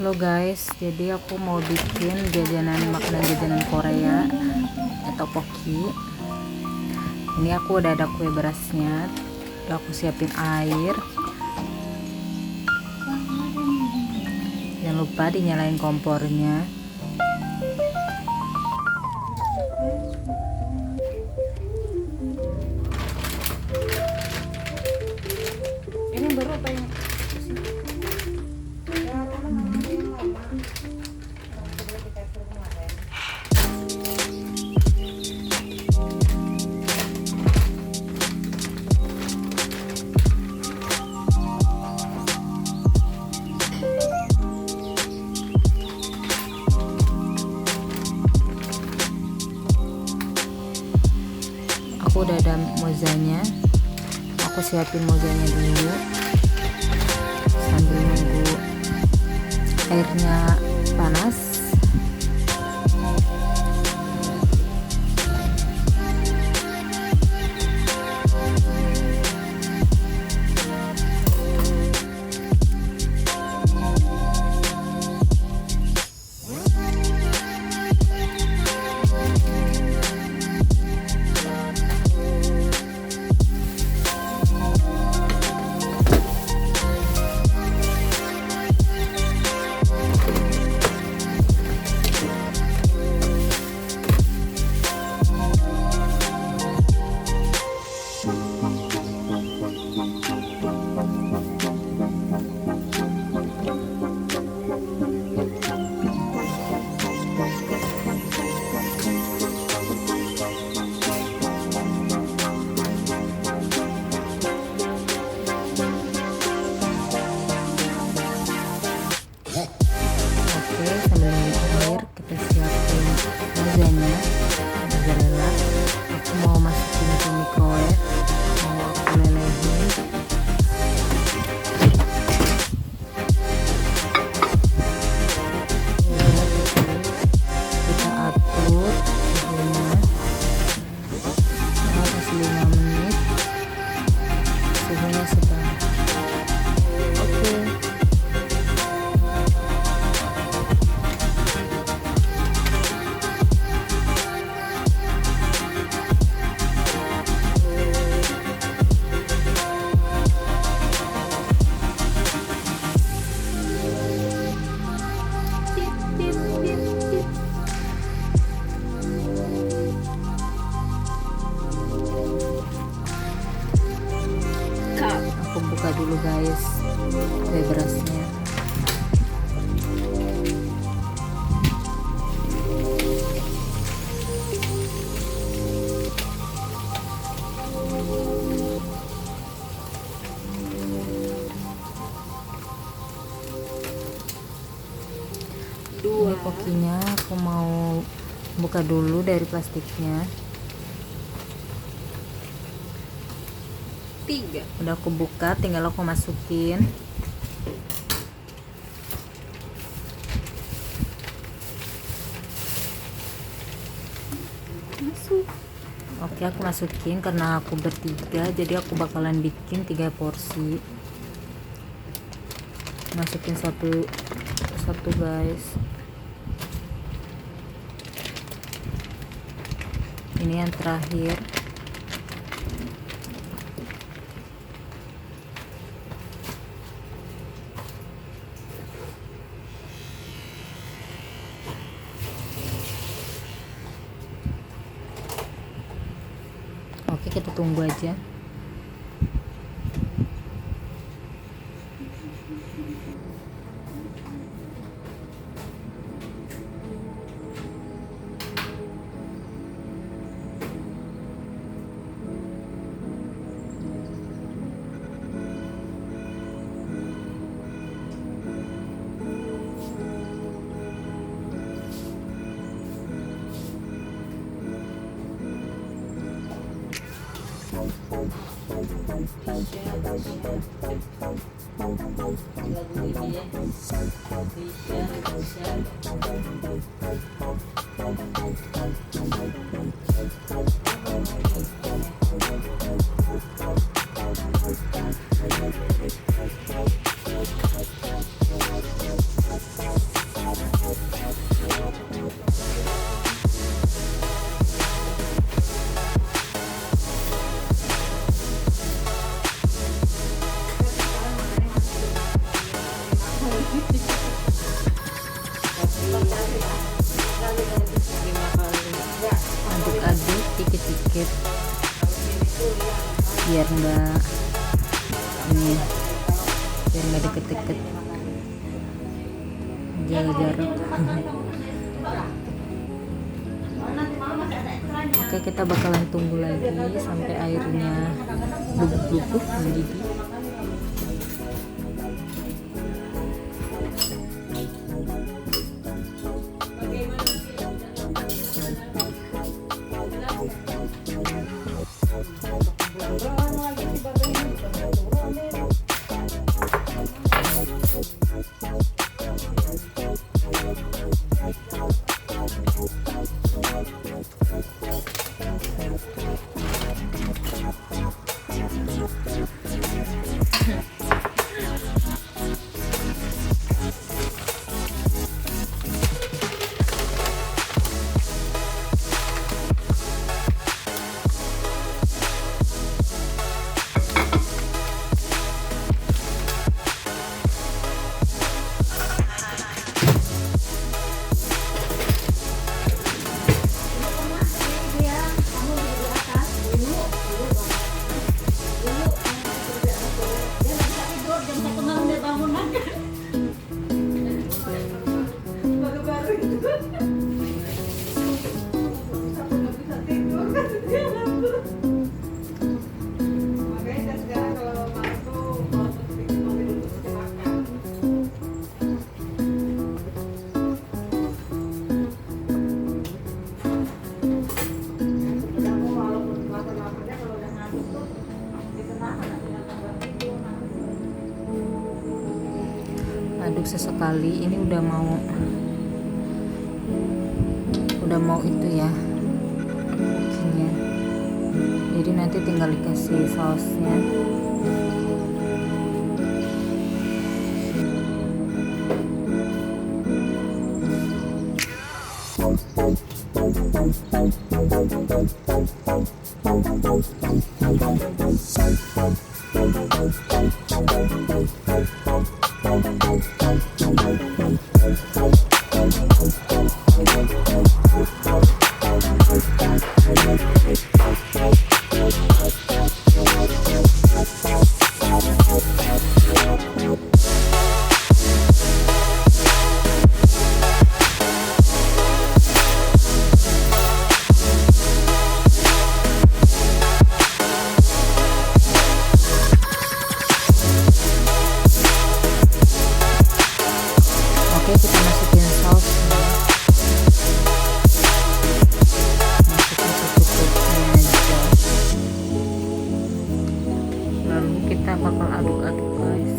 Halo guys, jadi aku mau bikin makanan jajanan Korea atau Teokbokki. Ini aku udah ada kue berasnya, udah aku siapin air. Jangan lupa dinyalain kompornya. Ini baru apa yang aku udah ada mozanya, aku siapin mozanya dulu sambil nunggu airnya panas. Sambil nunggu air, kita siapin mozanya, mozzarella. Aku mau masukin ke microwave, mau aku lelehin. Kita atur suhunya, kasih 5 menit, suhunya sedang. Oke. Aku buka dulu guys kue berasnya. Ini pokinya aku mau buka dulu dari plastiknya. 3. Udah aku buka, tinggal aku masukin. Masuk. Oke, aku masukin karena aku bertiga, jadi aku bakalan bikin 3 porsi. Masukin satu guys. Ini yang terakhir. Oke, kita tunggu aja. sedikit biar nggak deket-deket, jaga jarak. Oke, kita bakalan tunggu lagi sampai airnya bubuk-bubuk mendidih. Aduk sesekali. Ini udah mau itu ya bikinnya. Jadi nanti tinggal dikasih sausnya. Oke, kita masukin saus. Masukin secukupnya aja. Lalu kita bakal aduk-aduk, guys.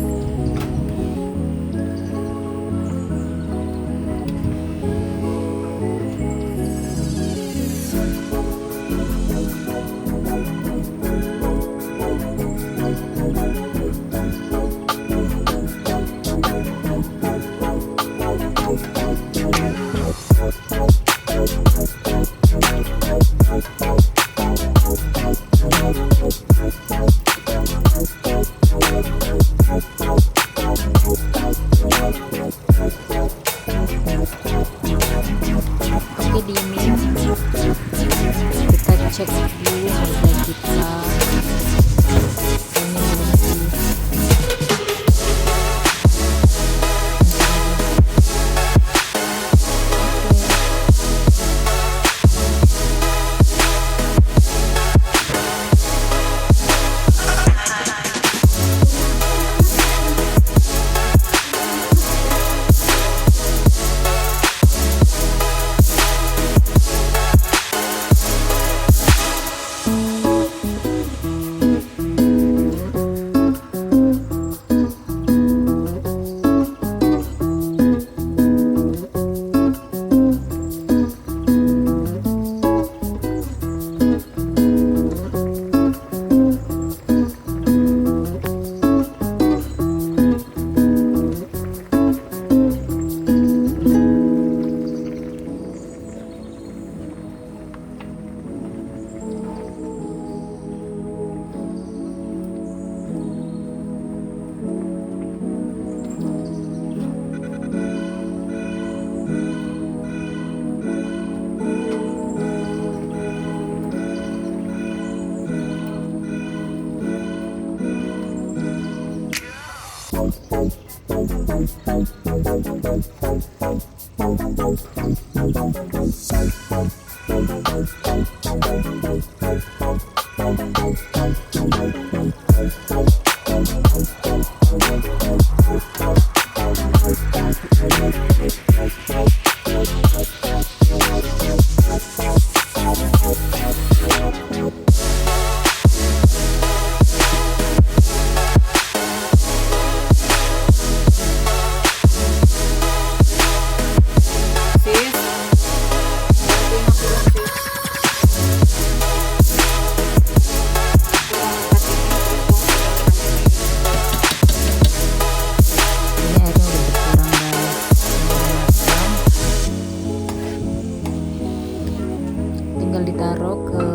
Ditaruh ke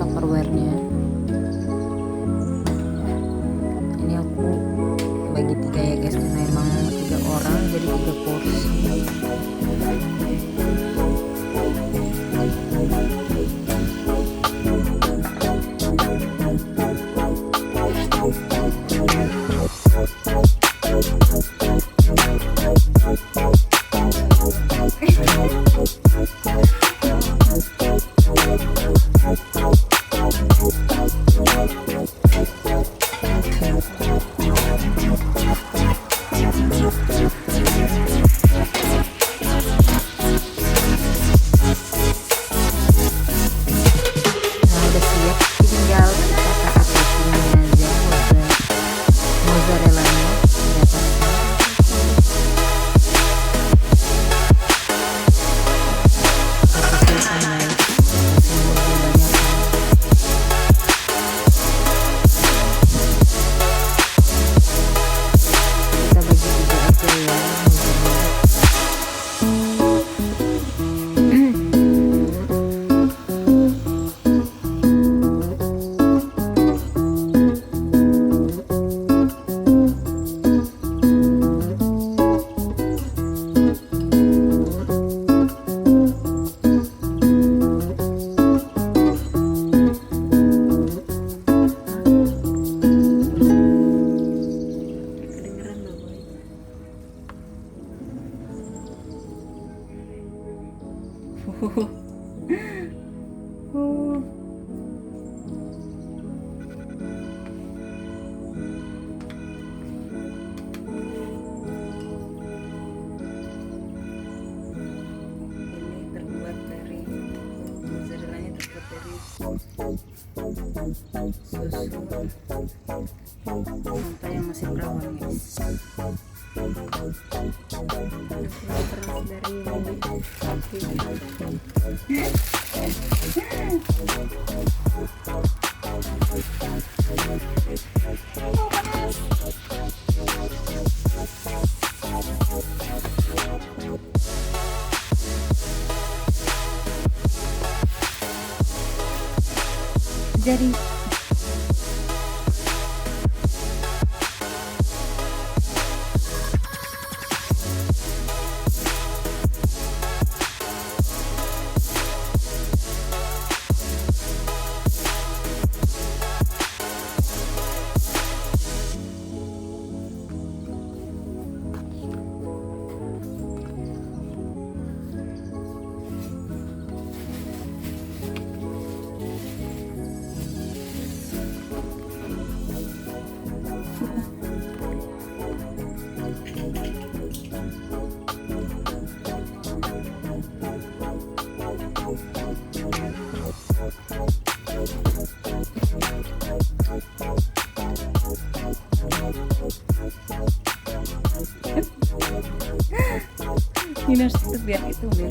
tupperware-nya. Ini aku bagi 3 ya guys, karena emang 3 orang jadi 3 porsi. Susu sampai yang masih perawan guys. Keras dari sapi. Jadi Ini harus tutup biar itu biar.